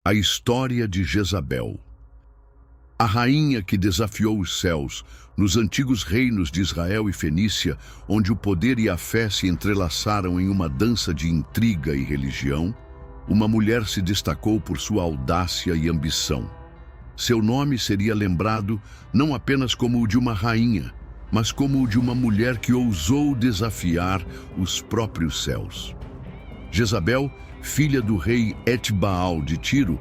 A história de Jezabel. A rainha que desafiou os céus, nos antigos reinos de Israel e Fenícia, onde o poder e a fé se entrelaçaram em uma dança de intriga e religião, uma mulher se destacou por sua audácia e ambição. Seu nome seria lembrado não apenas como o de uma rainha, mas como o de uma mulher que ousou desafiar os próprios céus. Jezabel, filha do rei Etbaal de Tiro,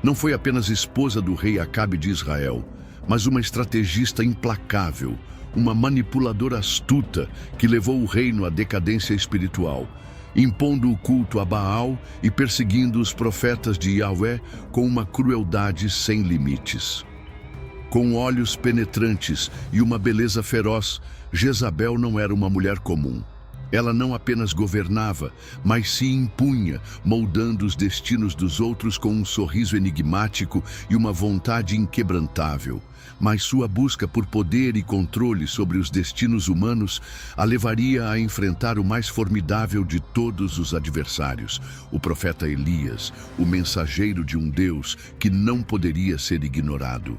não foi apenas esposa do rei Acabe de Israel, mas uma estrategista implacável, uma manipuladora astuta que levou o reino à decadência espiritual, impondo o culto a Baal e perseguindo os profetas de Yahvé com uma crueldade sem limites. Com olhos penetrantes e uma beleza feroz, Jezabel não era uma mulher comum. Ela não apenas governava, mas se impunha, moldando os destinos dos outros com um sorriso enigmático e uma vontade inquebrantável. Mas sua busca por poder e controle sobre os destinos humanos a levaria a enfrentar o mais formidável de todos os adversários, o profeta Elias, o mensageiro de um Deus que não poderia ser ignorado.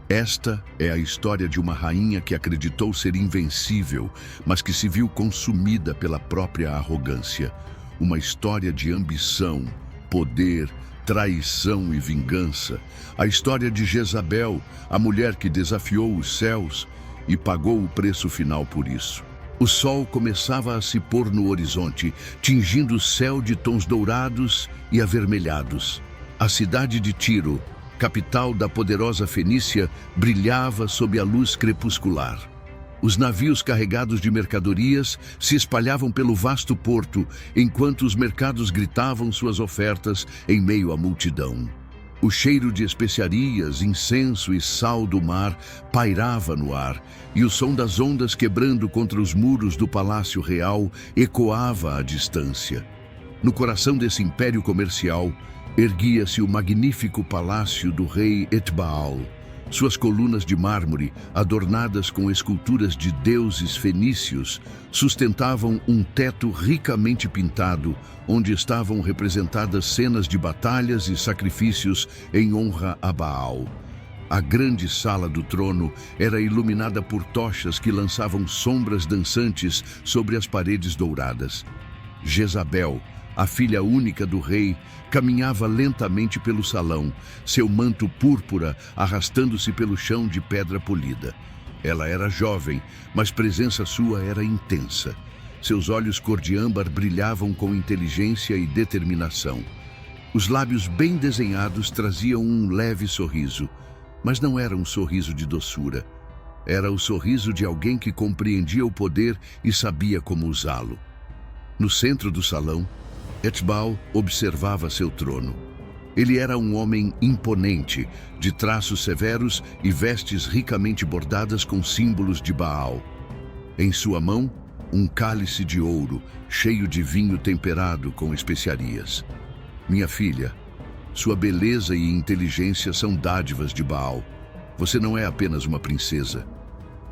Esta é a história de uma rainha que acreditou ser invencível, mas que se viu consumida pela própria arrogância. Uma história de ambição, poder, traição e vingança. A história de Jezabel, a mulher que desafiou os céus e pagou o preço final por isso. O sol começava a se pôr no horizonte, tingindo o céu de tons dourados e avermelhados. A cidade de Tiro, capital da poderosa Fenícia, brilhava sob a luz crepuscular. Os navios carregados de mercadorias se espalhavam pelo vasto porto, enquanto os mercados gritavam suas ofertas em meio à multidão. O cheiro de especiarias, incenso e sal do mar pairava no ar, e o som das ondas quebrando contra os muros do Palácio Real ecoava à distância. No coração desse império comercial, erguia-se o magnífico palácio do rei Etbaal. Suas colunas de mármore, adornadas com esculturas de deuses fenícios, sustentavam um teto ricamente pintado, onde estavam representadas cenas de batalhas e sacrifícios em honra a Baal. A grande sala do trono era iluminada por tochas que lançavam sombras dançantes sobre as paredes douradas. Jezabel, a filha única do rei, caminhava lentamente pelo salão, seu manto púrpura arrastando-se pelo chão de pedra polida. Ela era jovem, mas presença sua era intensa. Seus olhos cor de âmbar brilhavam com inteligência e determinação. Os lábios bem desenhados traziam um leve sorriso, mas não era um sorriso de doçura. Era o sorriso de alguém que compreendia o poder e sabia como usá-lo. No centro do salão, Etbaal observava seu trono. Ele era um homem imponente, de traços severos e vestes ricamente bordadas com símbolos de Baal. Em sua mão, um cálice de ouro, cheio de vinho temperado com especiarias. Minha filha, sua beleza e inteligência são dádivas de Baal. Você não é apenas uma princesa.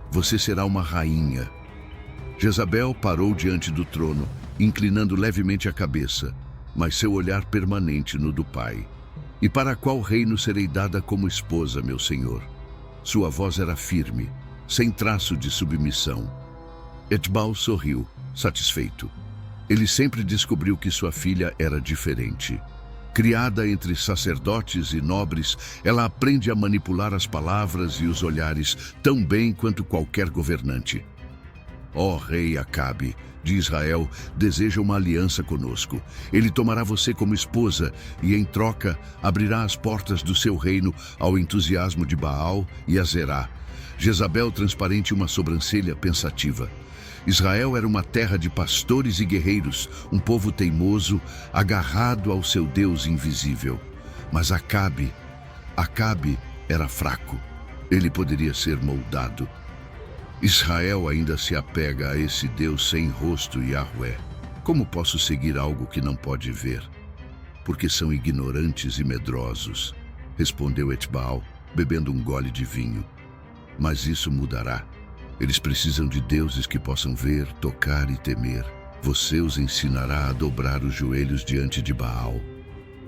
Você será uma rainha. Jezabel parou diante do trono, inclinando levemente a cabeça, mas seu olhar permanente no do pai. E para qual reino serei dada como esposa, meu senhor? Sua voz era firme, sem traço de submissão. Etbaal sorriu, satisfeito. Ele sempre descobriu que sua filha era diferente. Criada entre sacerdotes e nobres, ela aprende a manipular as palavras e os olhares tão bem quanto qualquer governante. Ó rei Acabe de Israel, deseja uma aliança conosco. Ele tomará você como esposa e, em troca, abrirá as portas do seu reino ao entusiasmo de Baal e a Zerá. Jezabel transparente uma sobrancelha pensativa. Israel era uma terra de pastores e guerreiros, um povo teimoso, agarrado ao seu Deus invisível. Mas Acabe era fraco. Ele poderia ser moldado. Israel ainda se apega a esse Deus sem rosto, Yahvé. Como posso seguir algo que não pode ver? Porque são ignorantes e medrosos, respondeu Etbaal, bebendo um gole de vinho. Mas isso mudará. Eles precisam de deuses que possam ver, tocar e temer. Você os ensinará a dobrar os joelhos diante de Baal.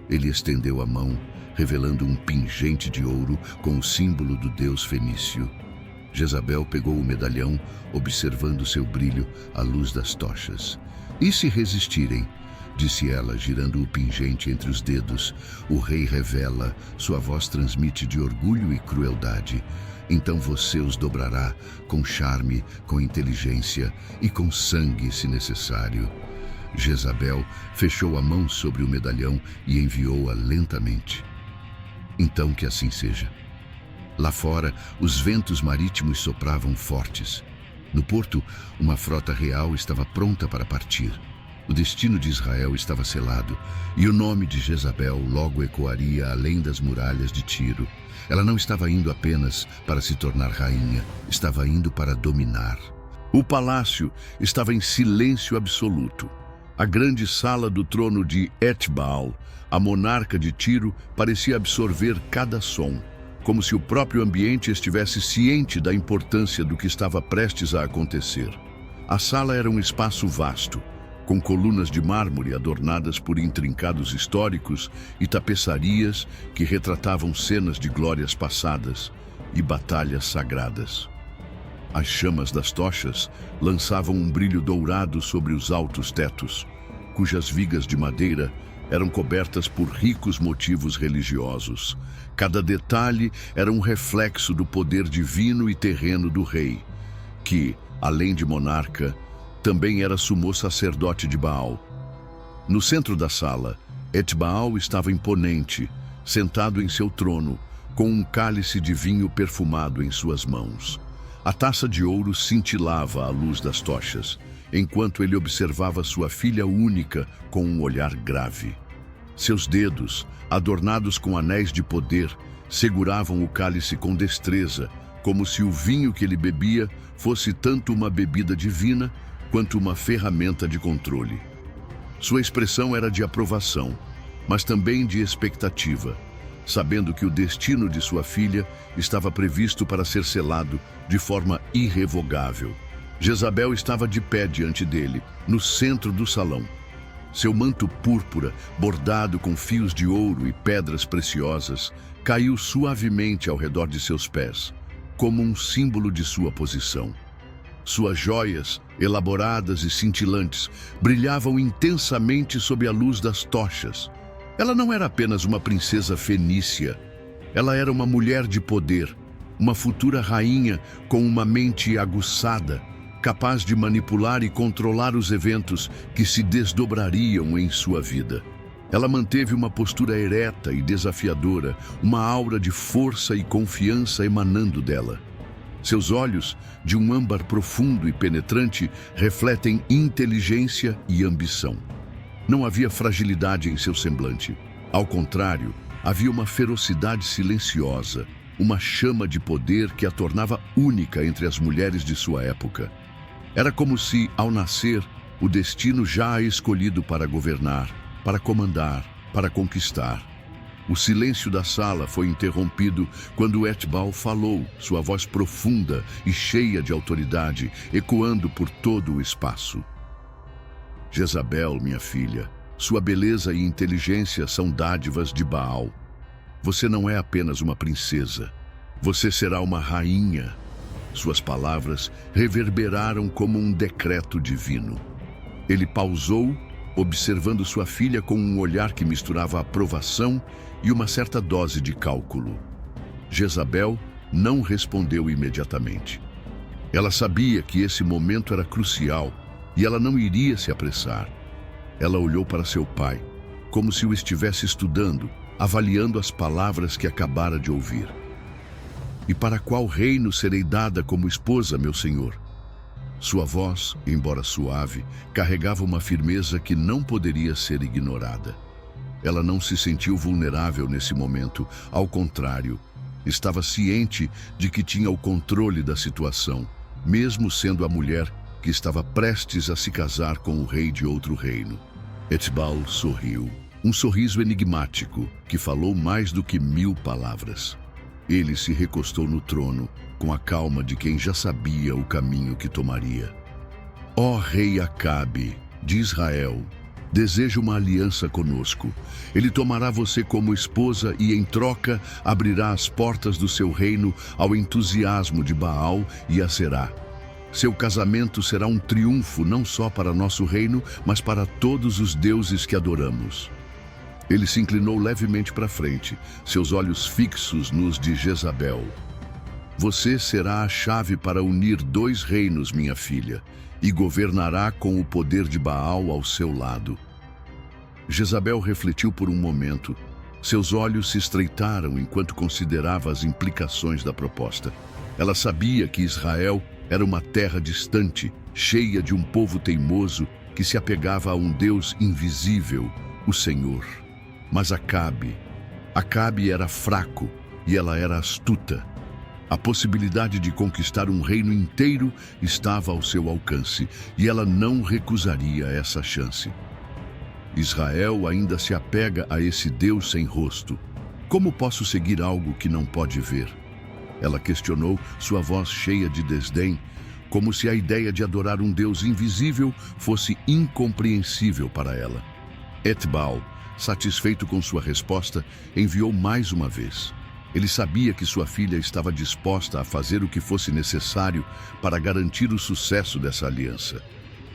Ele estendeu a mão, revelando um pingente de ouro com o símbolo do deus fenício. Jezabel pegou o medalhão, observando seu brilho à luz das tochas. "E se resistirem?" disse ela, girando o pingente entre os dedos. O rei revela, sua voz transmite de orgulho e crueldade. "Então você os dobrará, com charme, com inteligência e com sangue, se necessário." Jezabel fechou a mão sobre o medalhão e enviou-a lentamente. "Então que assim seja." Lá fora, os ventos marítimos sopravam fortes. No porto, uma frota real estava pronta para partir. O destino de Israel estava selado, e o nome de Jezabel logo ecoaria além das muralhas de Tiro. Ela não estava indo apenas para se tornar rainha, estava indo para dominar. O palácio estava em silêncio absoluto. A grande sala do trono de Etbaal, a monarca de Tiro, parecia absorver cada som, como se o próprio ambiente estivesse ciente da importância do que estava prestes a acontecer. A sala era um espaço vasto, com colunas de mármore adornadas por intrincados históricos e tapeçarias que retratavam cenas de glórias passadas e batalhas sagradas. As chamas das tochas lançavam um brilho dourado sobre os altos tetos, cujas vigas de madeira eram cobertas por ricos motivos religiosos. Cada detalhe era um reflexo do poder divino e terreno do rei, que, além de monarca, também era sumo sacerdote de Baal. No centro da sala, Etbaal estava imponente, sentado em seu trono, com um cálice de vinho perfumado em suas mãos. A taça de ouro cintilava à luz das tochas, enquanto ele observava sua filha única com um olhar grave. Seus dedos, adornados com anéis de poder, seguravam o cálice com destreza, como se o vinho que ele bebia fosse tanto uma bebida divina quanto uma ferramenta de controle. Sua expressão era de aprovação, mas também de expectativa, sabendo que o destino de sua filha estava previsto para ser selado de forma irrevogável. Jezabel estava de pé diante dele, no centro do salão. Seu manto púrpura, bordado com fios de ouro e pedras preciosas, caiu suavemente ao redor de seus pés, como um símbolo de sua posição. Suas joias, elaboradas e cintilantes, brilhavam intensamente sob a luz das tochas. Ela não era apenas uma princesa fenícia. Ela era uma mulher de poder, uma futura rainha com uma mente aguçada, capaz de manipular e controlar os eventos que se desdobrariam em sua vida. Ela manteve uma postura ereta e desafiadora, uma aura de força e confiança emanando dela. Seus olhos, de um âmbar profundo e penetrante, refletem inteligência e ambição. Não havia fragilidade em seu semblante. Ao contrário, havia uma ferocidade silenciosa, uma chama de poder que a tornava única entre as mulheres de sua época. Era como se, ao nascer, o destino já a escolhido para governar, para comandar, para conquistar. O silêncio da sala foi interrompido quando Etbaal falou, sua voz profunda e cheia de autoridade, ecoando por todo o espaço. "Jezabel, minha filha, sua beleza e inteligência são dádivas de Baal. Você não é apenas uma princesa, você será uma rainha." Suas palavras reverberaram como um decreto divino. Ele pausou, observando sua filha com um olhar que misturava aprovação e uma certa dose de cálculo. Jezabel não respondeu imediatamente. Ela sabia que esse momento era crucial e ela não iria se apressar. Ela olhou para seu pai, como se o estivesse estudando, avaliando as palavras que acabara de ouvir. "E para qual reino serei dada como esposa, meu senhor?" Sua voz, embora suave, carregava uma firmeza que não poderia ser ignorada. Ela não se sentiu vulnerável nesse momento, ao contrário, estava ciente de que tinha o controle da situação, mesmo sendo a mulher que estava prestes a se casar com o rei de outro reino. Etbaal sorriu, um sorriso enigmático que falou mais do que 1000 palavras. Ele se recostou no trono, com a calma de quem já sabia o caminho que tomaria. "Ó rei Acabe, de Israel, deseja uma aliança conosco. Ele tomará você como esposa e, em troca, abrirá as portas do seu reino ao entusiasmo de Baal e Aserá. Seu casamento será um triunfo não só para nosso reino, mas para todos os deuses que adoramos. Ele se inclinou levemente para frente, seus olhos fixos nos de Jezabel. Você será a chave para unir 2 reinos, minha filha, e governará com o poder de Baal ao seu lado. Jezabel refletiu por um momento. Seus olhos se estreitaram enquanto considerava as implicações da proposta. Ela sabia que Israel era uma terra distante, cheia de um povo teimoso que se apegava a um Deus invisível, o Senhor. Mas Acabe era fraco e ela era astuta. A possibilidade de conquistar um reino inteiro estava ao seu alcance e ela não recusaria essa chance. Israel ainda se apega a esse Deus sem rosto. Como posso seguir algo que não pode ver? Ela questionou, sua voz cheia de desdém, como se a ideia de adorar um Deus invisível fosse incompreensível para ela. Etbaal, satisfeito com sua resposta, enviou mais uma vez. Ele sabia que sua filha estava disposta a fazer o que fosse necessário para garantir o sucesso dessa aliança.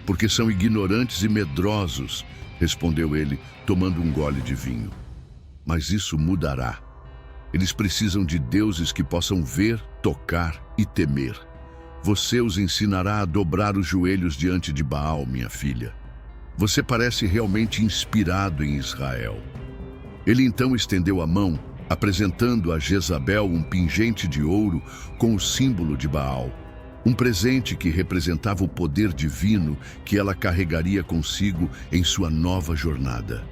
Porque são ignorantes e medrosos, respondeu ele, tomando um gole de vinho. Mas isso mudará. Eles precisam de deuses que possam ver, tocar e temer. Você os ensinará a dobrar os joelhos diante de Baal, minha filha. Você parece realmente inspirado em Israel. Ele então estendeu a mão, apresentando a Jezabel um pingente de ouro com o símbolo de Baal. Um presente que representava o poder divino que ela carregaria consigo em sua nova jornada.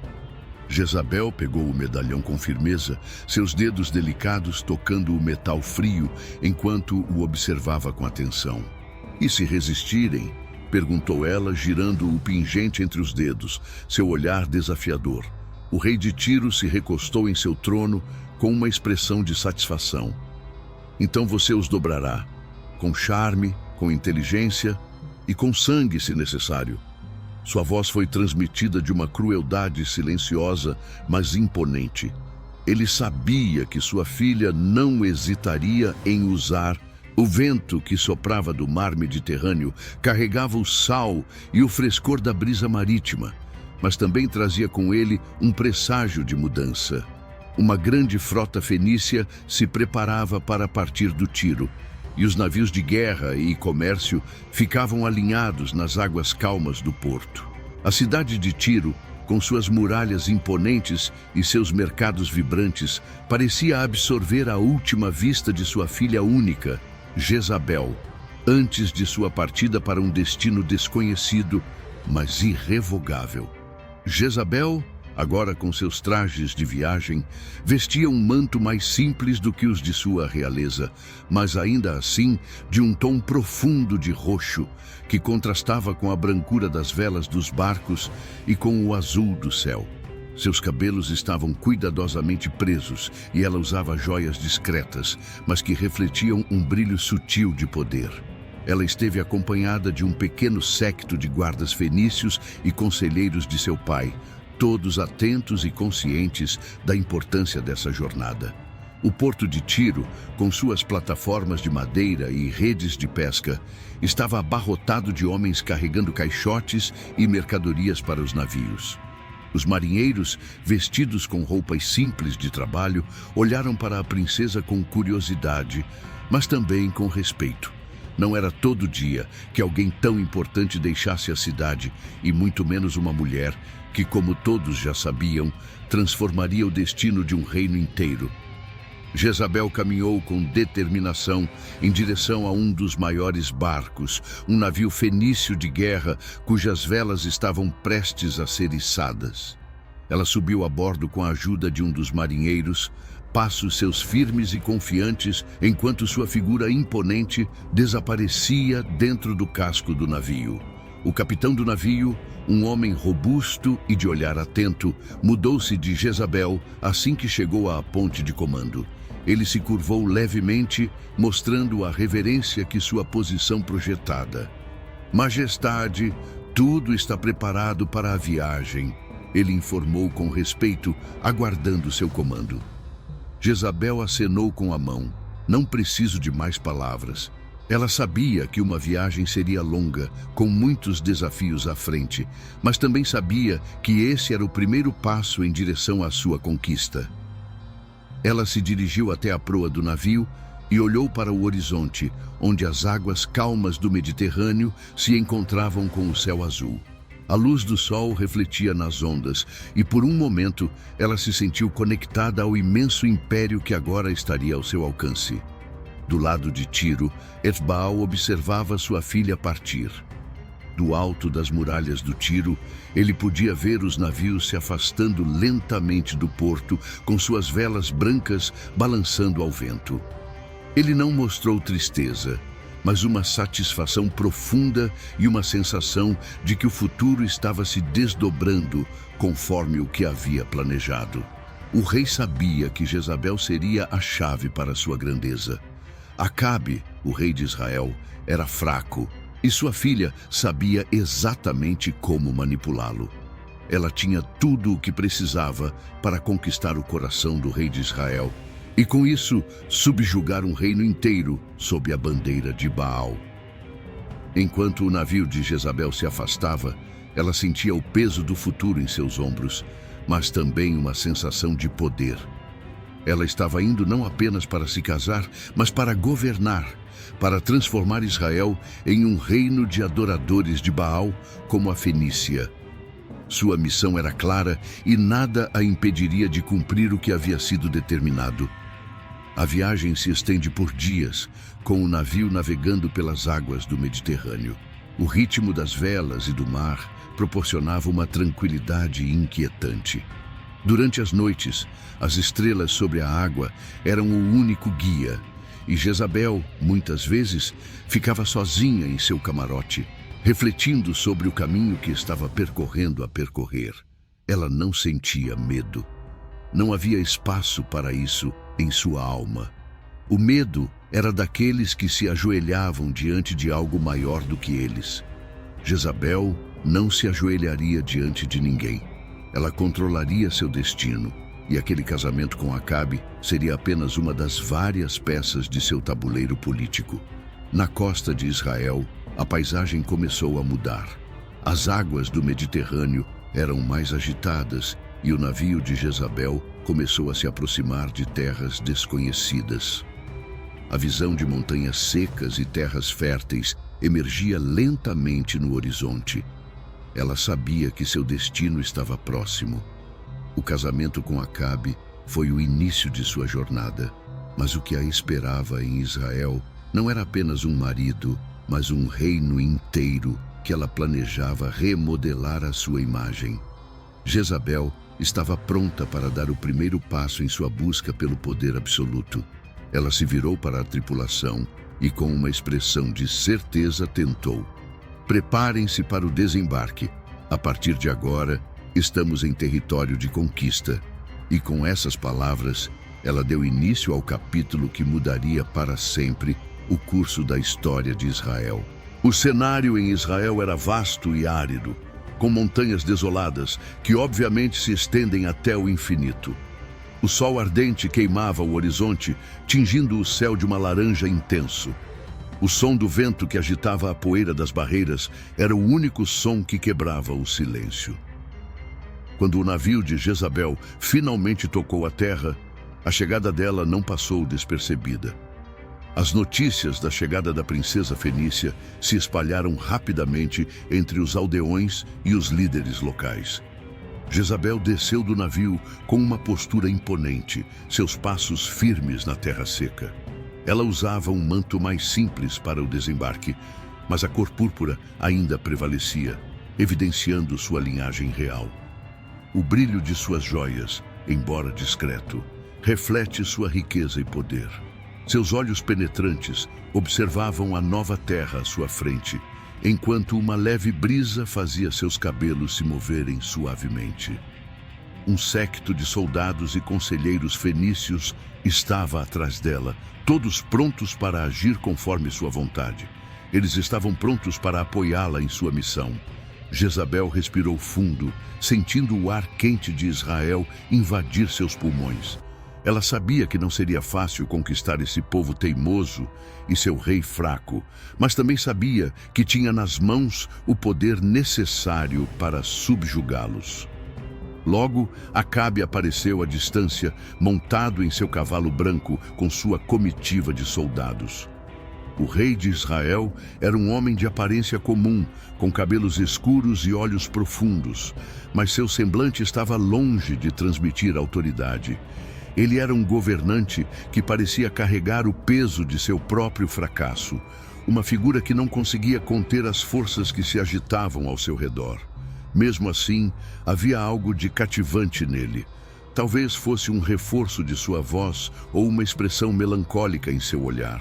Jezabel pegou o medalhão com firmeza, seus dedos delicados tocando o metal frio enquanto o observava com atenção. E se resistirem? Perguntou ela, girando o pingente entre os dedos, seu olhar desafiador. O rei de Tiro se recostou em seu trono com uma expressão de satisfação. Então você os dobrará, com charme, com inteligência e com sangue, se necessário. Sua voz foi transmitida de uma crueldade silenciosa, mas imponente. Ele sabia que sua filha não hesitaria em usar. O vento que soprava do mar Mediterrâneo carregava o sal e o frescor da brisa marítima, mas também trazia com ele um presságio de mudança. Uma grande frota fenícia se preparava para partir do Tiro, e os navios de guerra e comércio ficavam alinhados nas águas calmas do porto. A cidade de Tiro, com suas muralhas imponentes e seus mercados vibrantes, parecia absorver a última vista de sua filha única, Jezabel, antes de sua partida para um destino desconhecido, mas irrevogável. Jezabel, agora com seus trajes de viagem, vestia um manto mais simples do que os de sua realeza, mas ainda assim de um tom profundo de roxo, que contrastava com a brancura das velas dos barcos e com o azul do céu. Seus cabelos estavam cuidadosamente presos e ela usava joias discretas, mas que refletiam um brilho sutil de poder. Ela esteve acompanhada de um pequeno séquito de guardas fenícios e conselheiros de seu pai, todos atentos e conscientes da importância dessa jornada. O porto de Tiro, com suas plataformas de madeira e redes de pesca, estava abarrotado de homens carregando caixotes e mercadorias para os navios. Os marinheiros, vestidos com roupas simples de trabalho, olharam para a princesa com curiosidade, mas também com respeito. Não era todo dia que alguém tão importante deixasse a cidade, e muito menos uma mulher que, como todos já sabiam, transformaria o destino de um reino inteiro. Jezabel caminhou com determinação em direção a um dos maiores barcos, um navio fenício de guerra cujas velas estavam prestes a ser içadas. Ela subiu a bordo com a ajuda de um dos marinheiros, passos seus firmes e confiantes, enquanto sua figura imponente desaparecia dentro do casco do navio. O capitão do navio, um homem robusto e de olhar atento, mudou-se de Jezabel assim que chegou à ponte de comando. Ele se curvou levemente, mostrando a reverência que sua posição projetada. Majestade, Tudo está preparado para a viagem, ele informou com respeito, aguardando seu comando. Jezabel acenou com a mão. Não preciso de mais palavras. Ela sabia que uma viagem seria longa, com muitos desafios à frente, mas também sabia que esse era o primeiro passo em direção à sua conquista. Ela se dirigiu até a proa do navio e olhou para o horizonte, onde as águas calmas do Mediterrâneo se encontravam com o céu azul. A luz do sol refletia nas ondas e, por um momento, ela se sentiu conectada ao imenso império que agora estaria ao seu alcance. Do lado de Tiro, Etbaal observava sua filha partir. Do alto das muralhas do Tiro, ele podia ver os navios se afastando lentamente do porto, com suas velas brancas balançando ao vento. Ele não mostrou tristeza, mas uma satisfação profunda e uma sensação de que o futuro estava se desdobrando conforme o que havia planejado. O rei sabia que Jezabel seria a chave para sua grandeza. Acabe, o rei de Israel, era fraco e sua filha sabia exatamente como manipulá-lo. Ela tinha tudo o que precisava para conquistar o coração do rei de Israel e, com isso, subjugar um reino inteiro sob a bandeira de Baal. Enquanto o navio de Jezabel se afastava, ela sentia o peso do futuro em seus ombros, mas também uma sensação de poder. Ela estava indo não apenas para se casar, mas para governar, para transformar Israel em um reino de adoradores de Baal, como a Fenícia. Sua missão era clara e nada a impediria de cumprir o que havia sido determinado. A viagem se estende por dias, com o navio navegando pelas águas do Mediterrâneo. O ritmo das velas e do mar proporcionava uma tranquilidade inquietante. Durante as noites, as estrelas sobre a água eram o único guia, e Jezabel, muitas vezes, ficava sozinha em seu camarote, refletindo sobre o caminho que estava percorrendo a percorrer. Ela não sentia medo. Não havia espaço para isso em sua alma. O medo era daqueles que se ajoelhavam diante de algo maior do que eles. Jezabel não se ajoelharia diante de ninguém. Ela controlaria seu destino, e aquele casamento com Acabe seria apenas uma das várias peças de seu tabuleiro político. Na costa de Israel, a paisagem começou a mudar. As águas do Mediterrâneo eram mais agitadas e o navio de Jezabel começou a se aproximar de terras desconhecidas. A visão de montanhas secas e terras férteis emergia lentamente no horizonte. Ela sabia que seu destino estava próximo. O casamento com Acabe foi o início de sua jornada, mas o que a esperava em Israel não era apenas um marido, mas um reino inteiro que ela planejava remodelar à sua imagem. Jezabel estava pronta para dar o primeiro passo em sua busca pelo poder absoluto. Ela se virou para a tripulação e, com uma expressão de certeza, tentou: "Preparem-se para o desembarque. A partir de agora, estamos em território de conquista." E com essas palavras, ela deu início ao capítulo que mudaria para sempre o curso da história de Israel. O cenário em Israel era vasto e árido, com montanhas desoladas que obviamente se estendem até o infinito. O sol ardente queimava o horizonte, tingindo o céu de uma laranja intenso. O som do vento que agitava a poeira das barreiras era o único som que quebrava o silêncio. Quando o navio de Jezabel finalmente tocou a terra, a chegada dela não passou despercebida. As notícias da chegada da princesa fenícia se espalharam rapidamente entre os aldeões e os líderes locais. Jezabel desceu do navio com uma postura imponente, seus passos firmes na terra seca. Ela usava um manto mais simples para o desembarque, mas a cor púrpura ainda prevalecia, evidenciando sua linhagem real. O brilho de suas joias, embora discreto, reflete sua riqueza e poder. Seus olhos penetrantes observavam a nova terra à sua frente, enquanto uma leve brisa fazia seus cabelos se moverem suavemente. Um séquito de soldados e conselheiros fenícios estava atrás dela, todos prontos para agir conforme sua vontade. Eles estavam prontos para apoiá-la em sua missão. Jezabel respirou fundo, sentindo o ar quente de Israel invadir seus pulmões. Ela sabia que não seria fácil conquistar esse povo teimoso e seu rei fraco, mas também sabia que tinha nas mãos o poder necessário para subjugá-los. Logo, Acabe apareceu à distância, montado em seu cavalo branco com sua comitiva de soldados. O rei de Israel era um homem de aparência comum, com cabelos escuros e olhos profundos, mas seu semblante estava longe de transmitir autoridade. Ele era um governante que parecia carregar o peso de seu próprio fracasso, uma figura que não conseguia conter as forças que se agitavam ao seu redor. Mesmo assim, havia algo de cativante nele. Talvez fosse um reforço de sua voz ou uma expressão melancólica em seu olhar.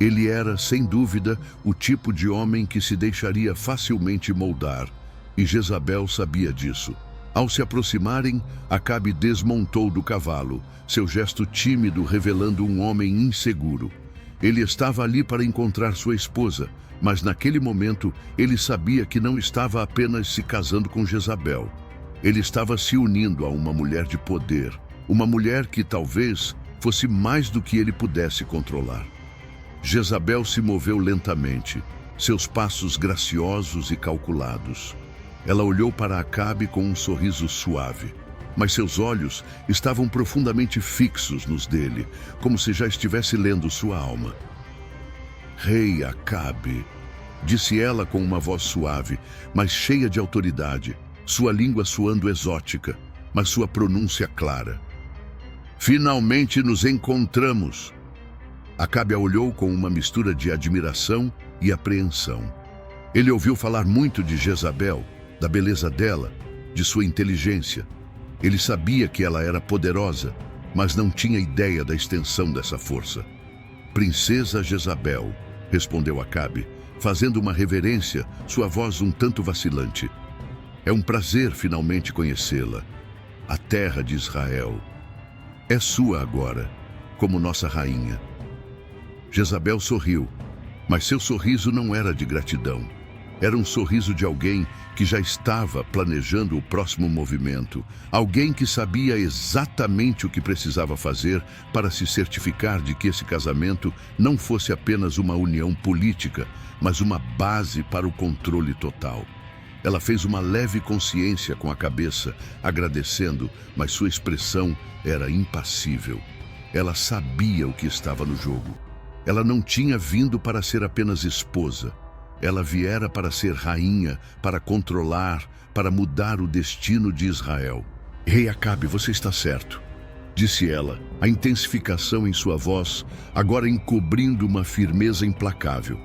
Ele era, sem dúvida, o tipo de homem que se deixaria facilmente moldar, e Jezabel sabia disso. Ao se aproximarem, Acabe desmontou do cavalo, seu gesto tímido revelando um homem inseguro. Ele estava ali para encontrar sua esposa, mas naquele momento ele sabia que não estava apenas se casando com Jezabel. Ele estava se unindo a uma mulher de poder, uma mulher que talvez fosse mais do que ele pudesse controlar. Jezabel se moveu lentamente, seus passos graciosos e calculados. Ela olhou para Acabe com um sorriso suave, mas seus olhos estavam profundamente fixos nos dele, como se já estivesse lendo sua alma. "Rei Acabe", disse ela com uma voz suave, mas cheia de autoridade, sua língua soando exótica, mas sua pronúncia clara. "Finalmente nos encontramos." Acabe a olhou com uma mistura de admiração e apreensão. Ele ouviu falar muito de Jezabel, da beleza dela, de sua inteligência. Ele sabia que ela era poderosa, mas não tinha ideia da extensão dessa força. "Princesa Jezabel", respondeu Acabe, fazendo uma reverência, sua voz um tanto vacilante. "É um prazer finalmente conhecê-la. A terra de Israel é sua agora, como nossa rainha." Jezabel sorriu, mas seu sorriso não era de gratidão. Era um sorriso de alguém que já estava planejando o próximo movimento, alguém que sabia exatamente o que precisava fazer para se certificar de que esse casamento não fosse apenas uma união política, mas uma base para o controle total. Ela fez uma leve consciência com a cabeça, agradecendo, mas sua expressão era impassível. Ela sabia o que estava no jogo. Ela não tinha vindo para ser apenas esposa. Ela viera para ser rainha, para controlar, para mudar o destino de Israel. "Rei Acabe, você está certo", disse ela, a intensificação em sua voz agora encobrindo uma firmeza implacável.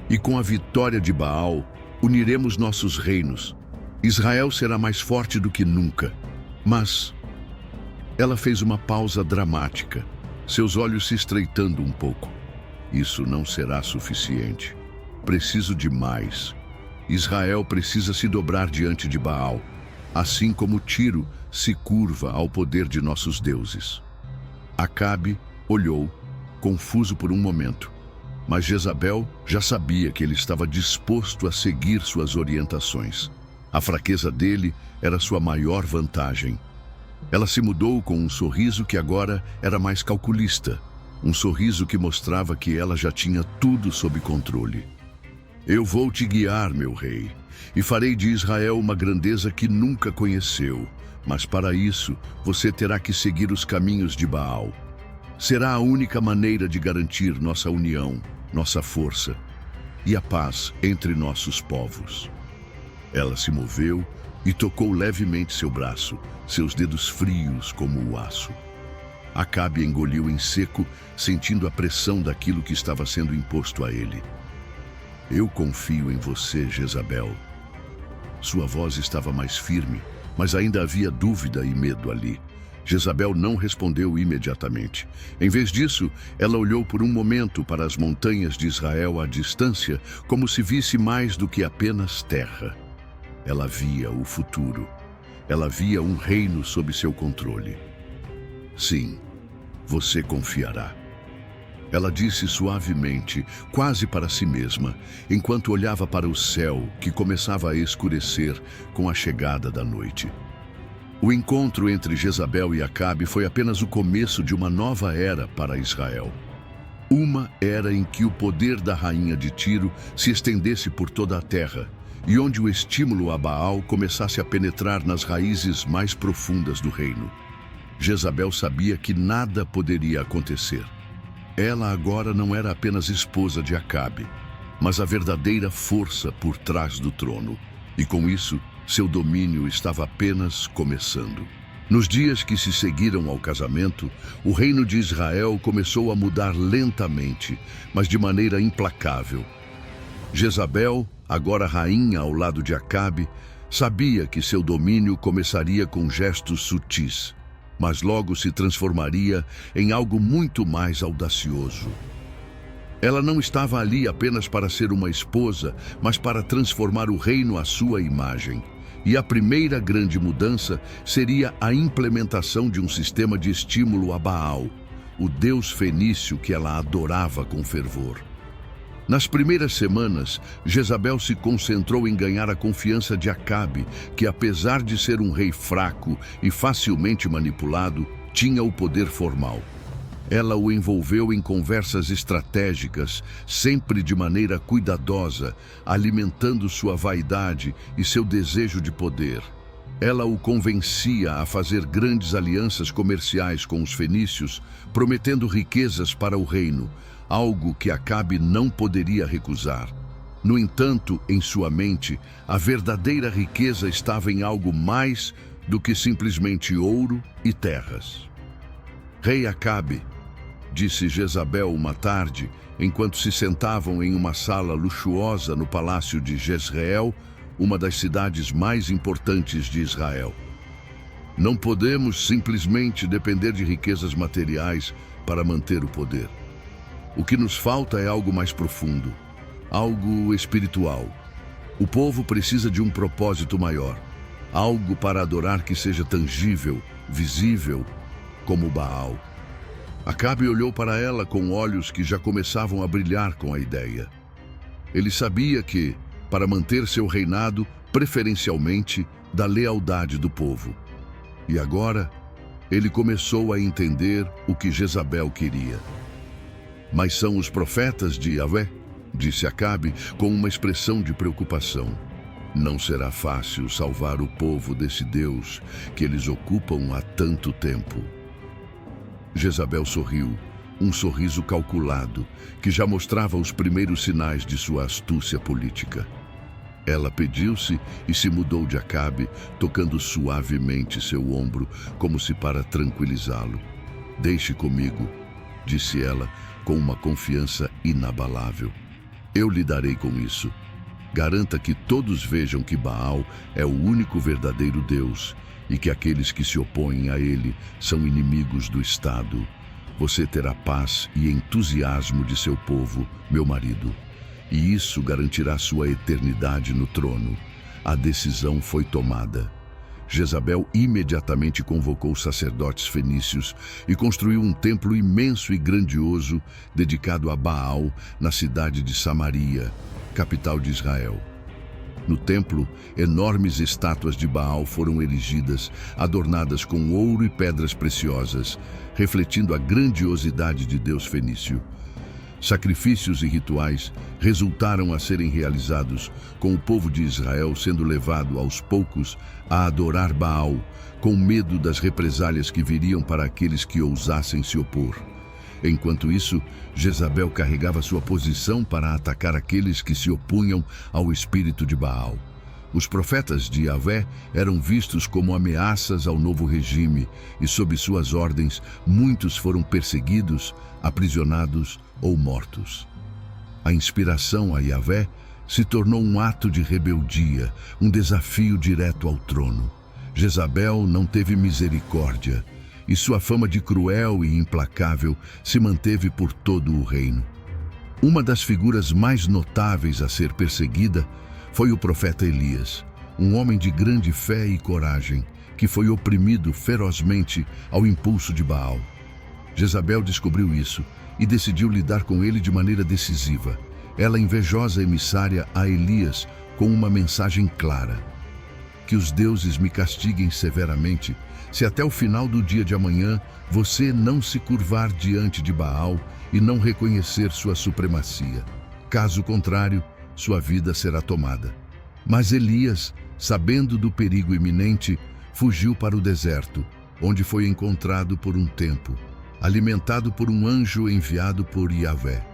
"E com a vitória de Baal, uniremos nossos reinos. Israel será mais forte do que nunca." Mas ela fez uma pausa dramática, seus olhos se estreitando um pouco. "Isso não será suficiente. Preciso de mais. Israel precisa se dobrar diante de Baal, assim como Tiro se curva ao poder de nossos deuses." Acabe olhou, confuso por um momento, mas Jezabel já sabia que ele estava disposto a seguir suas orientações. A fraqueza dele era sua maior vantagem. Ela se mudou com um sorriso que agora era mais calculista, um sorriso que mostrava que ela já tinha tudo sob controle. "Eu vou te guiar, meu rei, e farei de Israel uma grandeza que nunca conheceu, mas para isso você terá que seguir os caminhos de Baal. Será a única maneira de garantir nossa união, nossa força e a paz entre nossos povos." Ela se moveu e tocou levemente seu braço, seus dedos frios como o aço. Acabe engoliu em seco, sentindo a pressão daquilo que estava sendo imposto a ele. "Eu confio em você, Jezabel." Sua voz estava mais firme, mas ainda havia dúvida e medo ali. Jezabel não respondeu imediatamente. Em vez disso, ela olhou por um momento para as montanhas de Israel à distância, como se visse mais do que apenas terra. Ela via o futuro. Ela via um reino sob seu controle. "Sim, você confiará." Ela disse suavemente, quase para si mesma, enquanto olhava para o céu que começava a escurecer com a chegada da noite. O encontro entre Jezabel e Acabe foi apenas o começo de uma nova era para Israel. Uma era em que o poder da rainha de Tiro se estendesse por toda a terra e onde o estímulo a Baal começasse a penetrar nas raízes mais profundas do reino. Jezabel sabia que nada poderia acontecer. Ela agora não era apenas esposa de Acabe, mas a verdadeira força por trás do trono. E com isso, seu domínio estava apenas começando. Nos dias que se seguiram ao casamento, o reino de Israel começou a mudar lentamente, mas de maneira implacável. Jezabel, agora rainha ao lado de Acabe, sabia que seu domínio começaria com gestos sutis, mas logo se transformaria em algo muito mais audacioso. Ela não estava ali apenas para ser uma esposa, mas para transformar o reino à sua imagem. E a primeira grande mudança seria a implementação de um sistema de estímulo a Baal, o deus fenício que ela adorava com fervor. Nas primeiras semanas, Jezabel se concentrou em ganhar a confiança de Acabe, que apesar de ser um rei fraco e facilmente manipulado, tinha o poder formal. Ela o envolveu em conversas estratégicas, sempre de maneira cuidadosa, alimentando sua vaidade e seu desejo de poder. Ela o convencia a fazer grandes alianças comerciais com os fenícios, prometendo riquezas para o reino, algo que Acabe não poderia recusar. No entanto, em sua mente, a verdadeira riqueza estava em algo mais do que simplesmente ouro e terras. Rei Acabe, disse Jezabel uma tarde, enquanto se sentavam em uma sala luxuosa no palácio de Jezreel, uma das cidades mais importantes de Israel. Não podemos simplesmente depender de riquezas materiais para manter o poder. O que nos falta é algo mais profundo, algo espiritual. O povo precisa de um propósito maior, algo para adorar que seja tangível, visível, como Baal. Acabe olhou para ela com olhos que já começavam a brilhar com a ideia. Ele sabia que, para manter seu reinado, preferencialmente da lealdade do povo. E agora, ele começou a entender o que Jezabel queria. Mas são os profetas de Yahvé, disse Acabe com uma expressão de preocupação. Não será fácil salvar o povo desse Deus que eles ocupam há tanto tempo. Jezabel sorriu, um sorriso calculado, que já mostrava os primeiros sinais de sua astúcia política. Ela pediu-se e se mudou de Acabe, tocando suavemente seu ombro, como se para tranquilizá-lo. Deixe comigo, disse ela, com uma confiança inabalável. Eu lidarei com isso. Garanta que todos vejam que Baal é o único verdadeiro Deus e que aqueles que se opõem a ele são inimigos do Estado. Você terá paz e entusiasmo de seu povo, meu marido, e isso garantirá sua eternidade no trono. A decisão foi tomada. Jezabel imediatamente convocou os sacerdotes fenícios e construiu um templo imenso e grandioso dedicado a Baal na cidade de Samaria, capital de Israel. No templo, enormes estátuas de Baal foram erigidas, adornadas com ouro e pedras preciosas, refletindo a grandiosidade de Deus fenício. Sacrifícios e rituais resultaram a serem realizados, com o povo de Israel sendo levado aos poucos a adorar Baal, com medo das represálias que viriam para aqueles que ousassem se opor. Enquanto isso, Jezabel carregava sua posição para atacar aqueles que se opunham ao espírito de Baal. Os profetas de Yahvé eram vistos como ameaças ao novo regime e, sob suas ordens, muitos foram perseguidos, aprisionados ou mortos. A inspiração a Yahvé se tornou um ato de rebeldia, um desafio direto ao trono. Jezabel não teve misericórdia, e sua fama de cruel e implacável se manteve por todo o reino. Uma das figuras mais notáveis a ser perseguida foi o profeta Elias, um homem de grande fé e coragem, que foi oprimido ferozmente ao impulso de Baal. Jezabel descobriu isso e decidiu lidar com ele de maneira decisiva. Ela invejosa emissária a Elias com uma mensagem clara: que os deuses me castiguem severamente, se até o final do dia de amanhã você não se curvar diante de Baal e não reconhecer sua supremacia. Caso contrário, sua vida será tomada. Mas Elias, sabendo do perigo iminente, fugiu para o deserto, onde foi encontrado por um tempo, alimentado por um anjo enviado por Yahvé.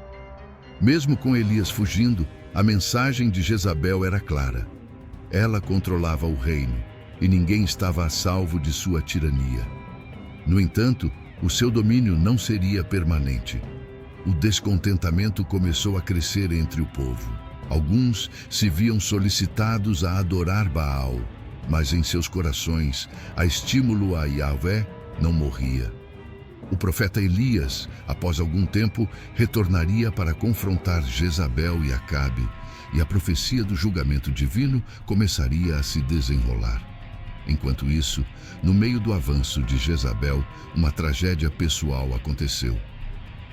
Mesmo com Elias fugindo, a mensagem de Jezabel era clara. Ela controlava o reino, e ninguém estava a salvo de sua tirania. No entanto, o seu domínio não seria permanente. O descontentamento começou a crescer entre o povo. Alguns se viam solicitados a adorar Baal, mas em seus corações, a estímulo a Yahvé não morria. O profeta Elias, após algum tempo, retornaria para confrontar Jezabel e Acabe, e a profecia do julgamento divino começaria a se desenrolar. Enquanto isso, no meio do avanço de Jezabel, uma tragédia pessoal aconteceu.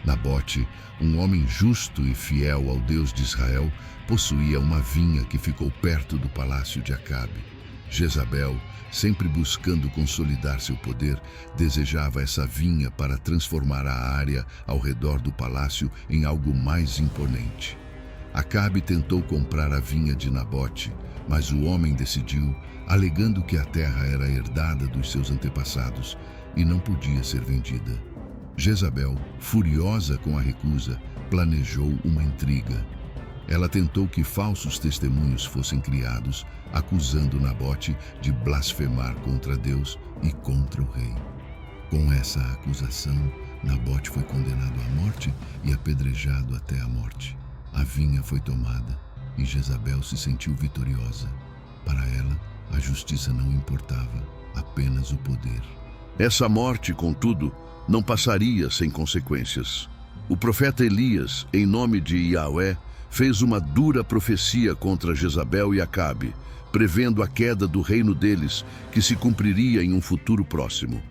Nabote, um homem justo e fiel ao Deus de Israel, possuía uma vinha que ficou perto do palácio de Acabe. Jezabel, sempre buscando consolidar seu poder, desejava essa vinha para transformar a área ao redor do palácio em algo mais imponente. Acabe tentou comprar a vinha de Nabote, mas o homem decidiu, alegando que a terra era herdada dos seus antepassados e não podia ser vendida. Jezabel, furiosa com a recusa, planejou uma intriga. Ela tentou que falsos testemunhos fossem criados, acusando Nabote de blasfemar contra Deus e contra o rei. Com essa acusação, Nabote foi condenado à morte e apedrejado até a morte. A vinha foi tomada e Jezabel se sentiu vitoriosa. Para ela, a justiça não importava, apenas o poder. Essa morte, contudo, não passaria sem consequências. O profeta Elias, em nome de Yahvé, fez uma dura profecia contra Jezabel e Acabe, prevendo a queda do reino deles, que se cumpriria em um futuro próximo.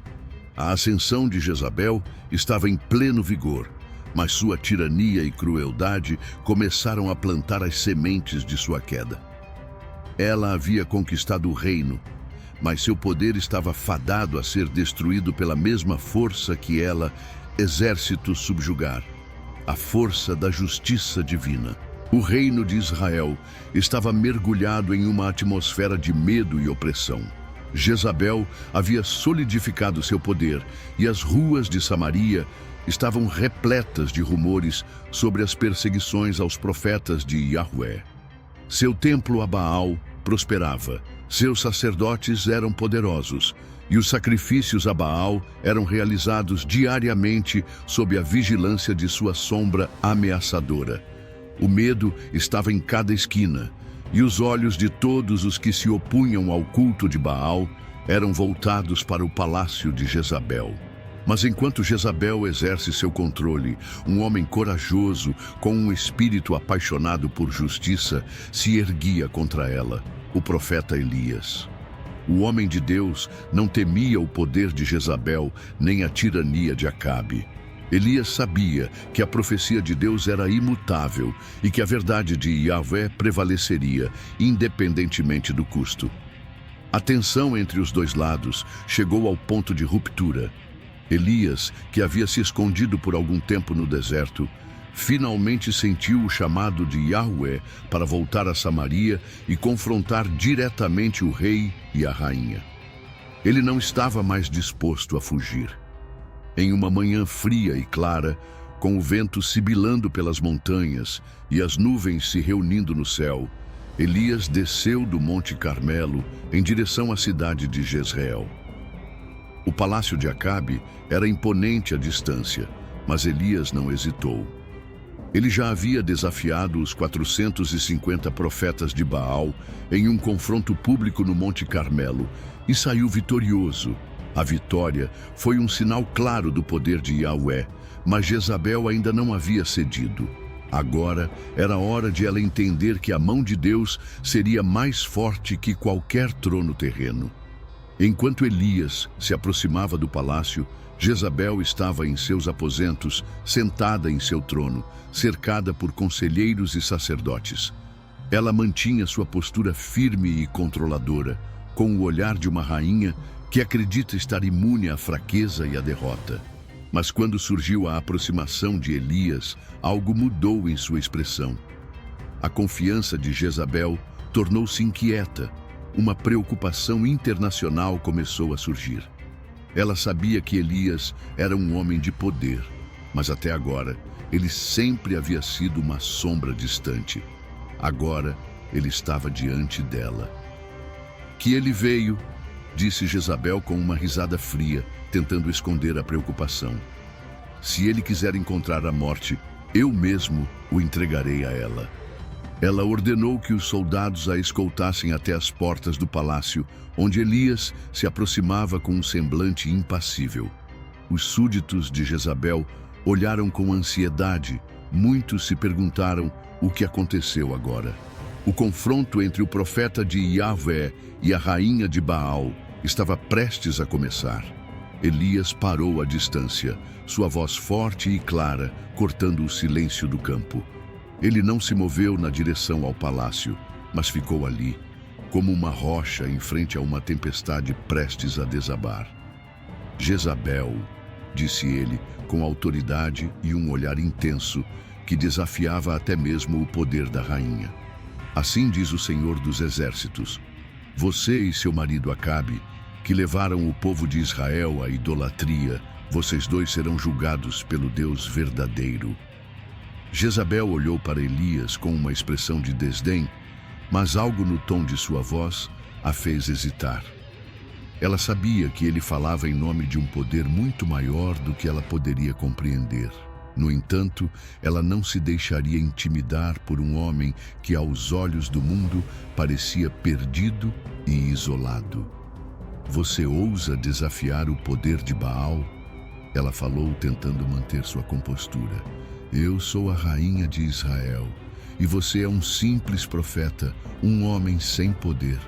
A ascensão de Jezabel estava em pleno vigor, mas sua tirania e crueldade começaram a plantar as sementes de sua queda. Ela havia conquistado o reino, mas seu poder estava fadado a ser destruído pela mesma força que ela, exército subjugar, a força da justiça divina. O reino de Israel estava mergulhado em uma atmosfera de medo e opressão. Jezabel havia solidificado seu poder e as ruas de Samaria estavam repletas de rumores sobre as perseguições aos profetas de Yahvé. Seu templo a Baal prosperava, seus sacerdotes eram poderosos e os sacrifícios a Baal eram realizados diariamente sob a vigilância de sua sombra ameaçadora. O medo estava em cada esquina, e os olhos de todos os que se opunham ao culto de Baal eram voltados para o palácio de Jezabel. Mas enquanto Jezabel exerce seu controle, um homem corajoso, com um espírito apaixonado por justiça, se erguia contra ela, o profeta Elias. O homem de Deus não temia o poder de Jezabel, nem a tirania de Acabe. Elias sabia que a profecia de Deus era imutável e que a verdade de Yahvé prevaleceria, independentemente do custo. A tensão entre os dois lados chegou ao ponto de ruptura. Elias, que havia se escondido por algum tempo no deserto, finalmente sentiu o chamado de Yahvé para voltar a Samaria e confrontar diretamente o rei e a rainha. Ele não estava mais disposto a fugir. Em uma manhã fria e clara, com o vento sibilando pelas montanhas e as nuvens se reunindo no céu, Elias desceu do Monte Carmelo em direção à cidade de Jezreel. O palácio de Acabe era imponente à distância, mas Elias não hesitou. Ele já havia desafiado os 450 profetas de Baal em um confronto público no Monte Carmelo e saiu vitorioso. A vitória foi um sinal claro do poder de Yahvé, mas Jezabel ainda não havia cedido. Agora era hora de ela entender que a mão de Deus seria mais forte que qualquer trono terreno. Enquanto Elias se aproximava do palácio, Jezabel estava em seus aposentos, sentada em seu trono, cercada por conselheiros e sacerdotes. Ela mantinha sua postura firme e controladora, com o olhar de uma rainha que acredita estar imune à fraqueza e à derrota. Mas quando surgiu a aproximação de Elias, algo mudou em sua expressão. A confiança de Jezabel tornou-se inquieta. Uma preocupação internacional começou a surgir. Ela sabia que Elias era um homem de poder, mas até agora ele sempre havia sido uma sombra distante. Agora ele estava diante dela. Que ele veio, disse Jezabel com uma risada fria, tentando esconder a preocupação. Se ele quiser encontrar a morte, eu mesmo o entregarei a ela. Ela ordenou que os soldados a escoltassem até as portas do palácio, onde Elias se aproximava com um semblante impassível. Os súditos de Jezabel olharam com ansiedade. Muitos se perguntaram o que aconteceu agora. O confronto entre o profeta de Yahvé e a rainha de Baal estava prestes a começar. Elias parou à distância, sua voz forte e clara, cortando o silêncio do campo. Ele não se moveu na direção ao palácio, mas ficou ali, como uma rocha em frente a uma tempestade prestes a desabar. Jezabel, disse ele, com autoridade e um olhar intenso, que desafiava até mesmo o poder da rainha. Assim diz o Senhor dos Exércitos: você e seu marido Acabe, que levaram o povo de Israel à idolatria, vocês dois serão julgados pelo Deus verdadeiro. Jezabel olhou para Elias com uma expressão de desdém, mas algo no tom de sua voz a fez hesitar. Ela sabia que ele falava em nome de um poder muito maior do que ela poderia compreender. No entanto, ela não se deixaria intimidar por um homem que, aos olhos do mundo, parecia perdido e isolado. Você ousa desafiar o poder de Baal? Ela falou, tentando manter sua compostura. Eu sou a rainha de Israel, e você é um simples profeta, um homem sem poder.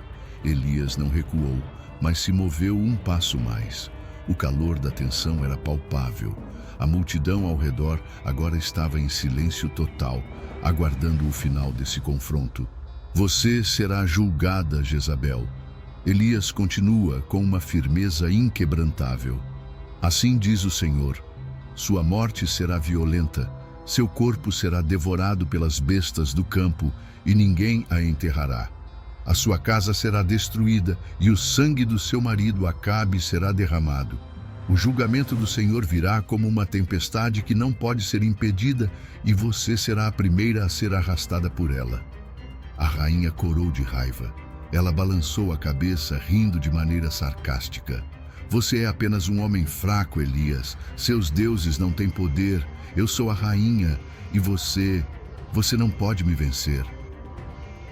Elias não recuou, mas se moveu um passo mais. O calor da tensão era palpável. A multidão ao redor agora estava em silêncio total, aguardando o final desse confronto. Você será julgada, Jezabel. Elias continua com uma firmeza inquebrantável. Assim diz o Senhor: sua morte será violenta. Seu corpo será devorado pelas bestas do campo e ninguém a enterrará. A sua casa será destruída e o sangue do seu marido Acabe será derramado. O julgamento do Senhor virá como uma tempestade que não pode ser impedida e você será a primeira a ser arrastada por ela. A rainha corou de raiva. Ela balançou a cabeça, rindo de maneira sarcástica. Você é apenas um homem fraco, Elias. Seus deuses não têm poder. Eu sou a rainha e você não pode me vencer.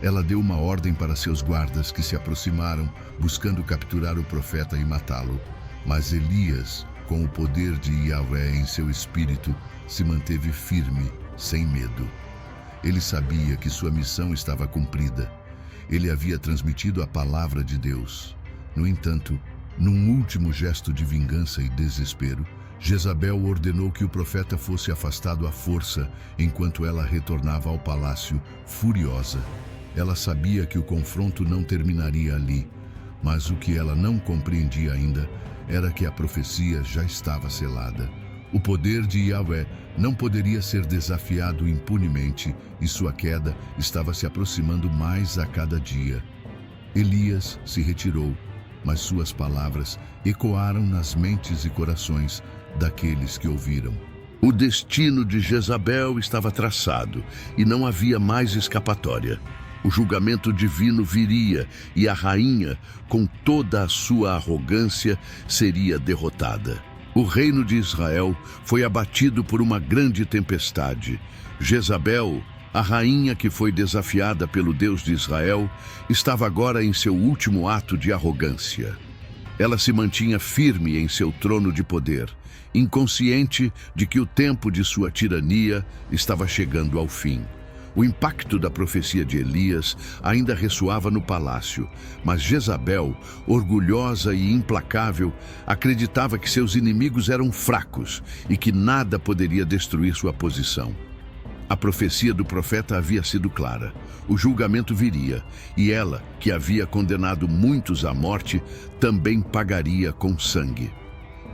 Ela deu uma ordem para seus guardas que se aproximaram, buscando capturar o profeta e matá-lo. Mas Elias, com o poder de Yahvé em seu espírito, se manteve firme, sem medo. Ele sabia que sua missão estava cumprida. Ele havia transmitido a palavra de Deus. No entanto, num último gesto de vingança e desespero, Jezabel ordenou que o profeta fosse afastado à força enquanto ela retornava ao palácio, furiosa. Ela sabia que o confronto não terminaria ali, mas o que ela não compreendia ainda era que a profecia já estava selada. O poder de Yahvé não poderia ser desafiado impunemente e sua queda estava se aproximando mais a cada dia. Elias se retirou, mas suas palavras ecoaram nas mentes e corações daqueles que ouviram. O destino de Jezabel estava traçado e não havia mais escapatória. O julgamento divino viria e a rainha, com toda a sua arrogância, seria derrotada. O reino de Israel foi abatido por uma grande tempestade. Jezabel, a rainha que foi desafiada pelo Deus de Israel, estava agora em seu último ato de arrogância. Ela se mantinha firme em seu trono de poder, inconsciente de que o tempo de sua tirania estava chegando ao fim. O impacto da profecia de Elias ainda ressoava no palácio, mas Jezabel, orgulhosa e implacável, acreditava que seus inimigos eram fracos e que nada poderia destruir sua posição. A profecia do profeta havia sido clara. O julgamento viria, e ela, que havia condenado muitos à morte, também pagaria com sangue.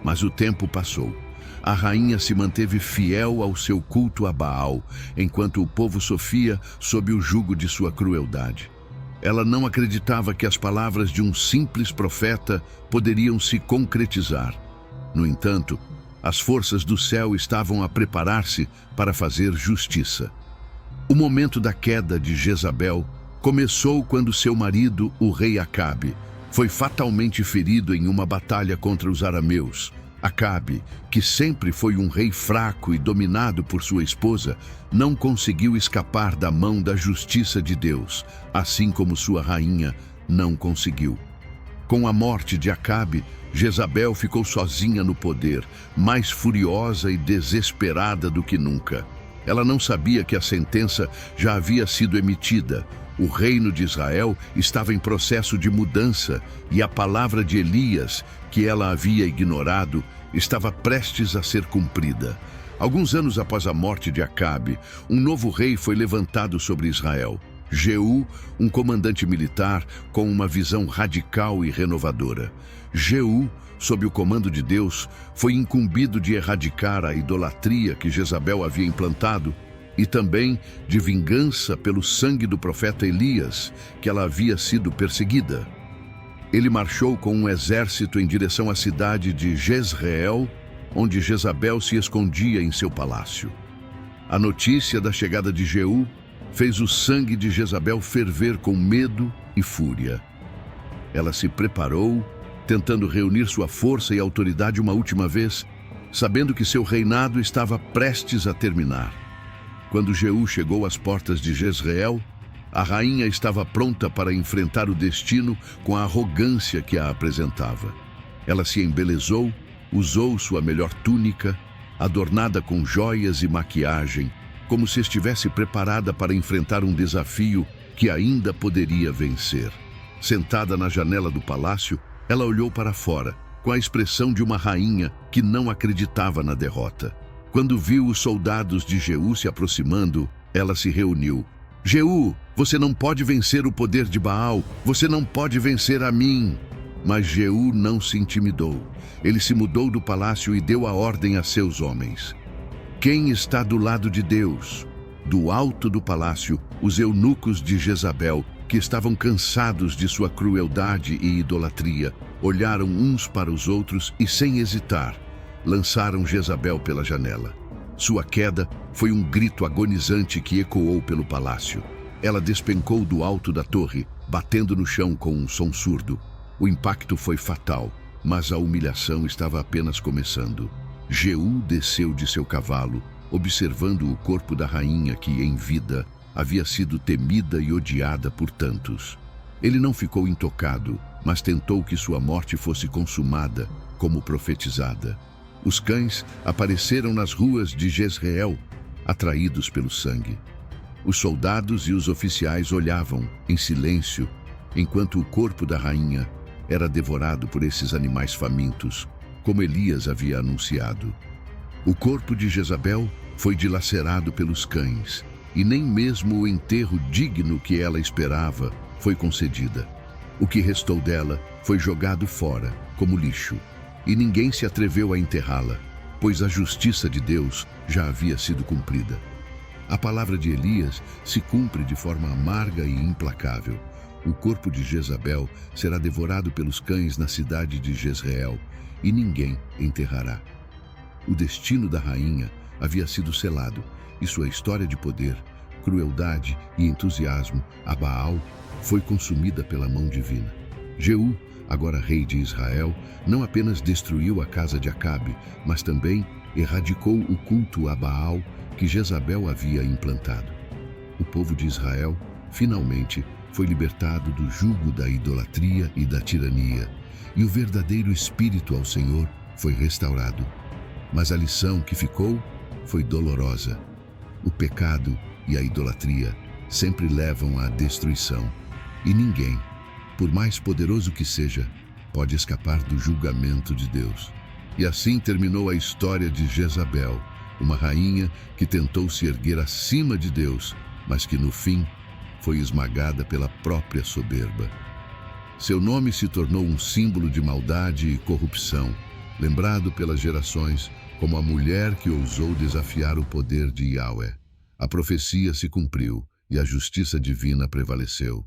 Mas o tempo passou. A rainha se manteve fiel ao seu culto a Baal, enquanto o povo sofria sob o jugo de sua crueldade. Ela não acreditava que as palavras de um simples profeta poderiam se concretizar. No entanto, as forças do céu estavam a preparar-se para fazer justiça. O momento da queda de Jezabel começou quando seu marido, o rei Acabe, foi fatalmente ferido em uma batalha contra os arameus. Acabe, que sempre foi um rei fraco e dominado por sua esposa, não conseguiu escapar da mão da justiça de Deus, assim como sua rainha não conseguiu. Com a morte de Acabe, Jezabel ficou sozinha no poder, mais furiosa e desesperada do que nunca. Ela não sabia que a sentença já havia sido emitida. O reino de Israel estava em processo de mudança e a palavra de Elias, que ela havia ignorado, estava prestes a ser cumprida. Alguns anos após a morte de Acabe, um novo rei foi levantado sobre Israel. Jeú, um comandante militar com uma visão radical e renovadora. Jeú, sob o comando de Deus, foi incumbido de erradicar a idolatria que Jezabel havia implantado e também de vingança pelo sangue do profeta Elias, que ela havia sido perseguida. Ele marchou com um exército em direção à cidade de Jezreel, onde Jezabel se escondia em seu palácio. A notícia da chegada de Jeú fez o sangue de Jezabel ferver com medo e fúria. Ela se preparou, tentando reunir sua força e autoridade uma última vez, sabendo que seu reinado estava prestes a terminar. Quando Jeú chegou às portas de Jezreel, a rainha estava pronta para enfrentar o destino com a arrogância que a apresentava. Ela se embelezou, usou sua melhor túnica, adornada com joias e maquiagem, como se estivesse preparada para enfrentar um desafio que ainda poderia vencer. Sentada na janela do palácio, ela olhou para fora, com a expressão de uma rainha que não acreditava na derrota. Quando viu os soldados de Jeú se aproximando, ela se reuniu. Jeú, você não pode vencer o poder de Baal, você não pode vencer a mim. Mas Jeú não se intimidou. Ele se mudou do palácio e deu a ordem a seus homens. Quem está do lado de Deus? Do alto do palácio, os eunucos de Jezabel, que estavam cansados de sua crueldade e idolatria, olharam uns para os outros e, sem hesitar, lançaram Jezabel pela janela. Sua queda foi um grito agonizante que ecoou pelo palácio. Ela despencou do alto da torre, batendo no chão com um som surdo. O impacto foi fatal, mas a humilhação estava apenas começando. Jeú desceu de seu cavalo, observando o corpo da rainha que, em vida, havia sido temida e odiada por tantos. Ele não ficou intocado, mas tentou que sua morte fosse consumada, como profetizada. Os cães apareceram nas ruas de Jezreel, atraídos pelo sangue. Os soldados e os oficiais olhavam, em silêncio, enquanto o corpo da rainha era devorado por esses animais famintos, como Elias havia anunciado. O corpo de Jezabel foi dilacerado pelos cães, e nem mesmo o enterro digno que ela esperava foi concedida. O que restou dela foi jogado fora, como lixo, e ninguém se atreveu a enterrá-la, pois a justiça de Deus já havia sido cumprida. A palavra de Elias se cumpre de forma amarga e implacável. O corpo de Jezabel será devorado pelos cães na cidade de Jezreel, e ninguém enterrará. O destino da rainha havia sido selado, e sua história de poder, crueldade e entusiasmo a Baal foi consumida pela mão divina. Jeú, agora rei de Israel, não apenas destruiu a casa de Acabe, mas também erradicou o culto a Baal que Jezabel havia implantado. O povo de Israel, finalmente, foi libertado do jugo da idolatria e da tirania, e o verdadeiro espírito ao Senhor foi restaurado. Mas a lição que ficou foi dolorosa. O pecado e a idolatria sempre levam à destruição, e ninguém, por mais poderoso que seja, pode escapar do julgamento de Deus. E assim terminou a história de Jezabel, uma rainha que tentou se erguer acima de Deus, mas que no fim foi esmagada pela própria soberba. Seu nome se tornou um símbolo de maldade e corrupção, lembrado pelas gerações como a mulher que ousou desafiar o poder de Yahweh. A profecia se cumpriu e a justiça divina prevaleceu.